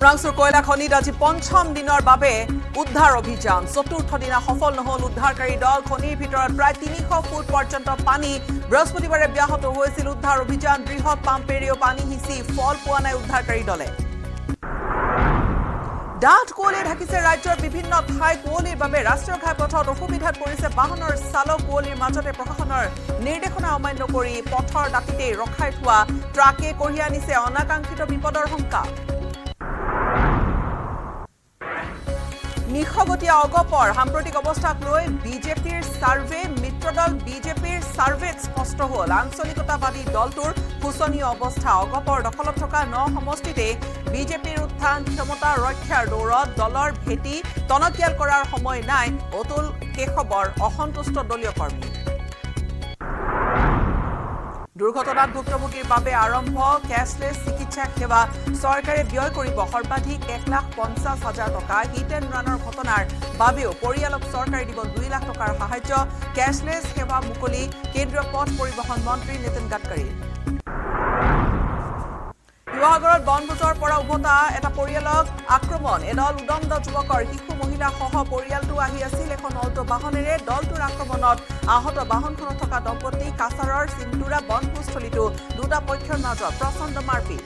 ৰাংচুৰ কয়লা খনিত আজি পঞ্চম দিনৰ বাবে উদ্ধাৰ অভিযান চতুৰ্থ দিনা সফল নহল উদ্ধাৰকাৰী দল খনিৰ ভিতৰত প্ৰায় ৩০০ ফুট পৰ্যন্ত পানী বৃহস্পতিবাৰে ব্যাহত হৈছিল উদ্ধাৰ অভিযান বৃহৎ পাম্পেৰেও পানী হিচি ফল পোৱা নাই উদ্ধাৰকাৰী দলে ডাঠ কুঁৱলীয়ে ঢাকিছে ৰাজ্যৰ বিভিন্ন ঠাই কুঁৱলীৰ বাবে ৰাষ্ট্ৰীয় ঘাইপথত অসুবিধাত পৰিছে বাহনৰ চালক কুঁৱলীৰ মাজতে প্ৰশাসনৰ নিৰ্দেশনা অমান্য কৰি পথৰ দাঁতিতে ৰখাই থোৱা ট্ৰাকে কঢ়িয়াই আনিছে অনাকাংক্ষিত বিপদৰ শংকা নিখগতীয়া অগপৰ সাম্প্ৰতিক অৱস্থাক লৈ বিজেপিৰ সাৰ্ভে মিত্ৰদল বিজেপিৰ সাৰ্ভেত স্পষ্ট হ'ল আঞ্চলিকতাবাদী দলটোৰ শোচনীয় অৱস্থা অগপৰ দখলত থকা ৯ সমষ্টিতে বিজেপিৰ উত্থান ক্ষমতা ৰক্ষাৰ দৌৰত দলৰ ভেটি টনকিয়াল কৰাৰ সময় নাই অতুল কেশৱৰ অসন্তুষ্ট দলীয় কৰ্মী দুৰ্ঘটনাত ভুক্তভোগীৰ বাবে আৰম্ভ কেছলেছ চিকিৎসা সেৱা চৰকাৰে ব্যয় কৰিব সৰ্বাধিক ১,৫০,০০০ টকা হিট এণ্ড ৰানৰ ঘটনাৰ বাবেও পৰিয়ালক চৰকাৰে দিব ২ লাখ টকাৰ সাহায্য কেছলেছ সেৱা মুকলি কেন্দ্ৰীয় পথ পৰিবহণ মন্ত্ৰী নীতিন গাডকাৰী শিৱসাগৰত বনভোজৰ পৰা উভতা এটা পৰিয়ালক আক্ৰমণ এদল উদণ্ড যুৱকৰ শিশু মহিলা সহ পৰিয়ালটো আহি আছিল এখন অল্টো বাহনেৰে দলটোৰ আক্ৰমণত আহত বাহনখনত থকা দম্পতি কাছাৰৰ চিন্দুৰা বনভোজস্থলীতো দুটা পক্ষৰ মাজত প্ৰচণ্ড মাৰপিট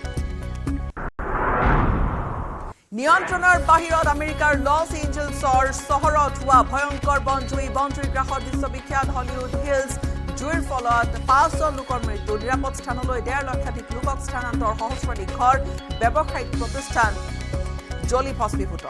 নিয়ন্ত্ৰণৰ বাহিৰত আমেৰিকাৰ লছ এঞ্জেলছৰ চহৰত হোৱা ভয়ংকৰ বনজুই গ্ৰাসত বিশ্ববিখ্যাত হলিউড হিলছ জুইৰ ফলত ৫জন লোকৰ মৃত্যু নিৰাপদ স্থানলৈ ১.৫ লক্ষাধিক লোকক স্থানান্তৰ সহস্ৰাধিক ঘৰ ব্যৱসায়িক প্ৰতিষ্ঠান জ্বলি ভস্মীভূত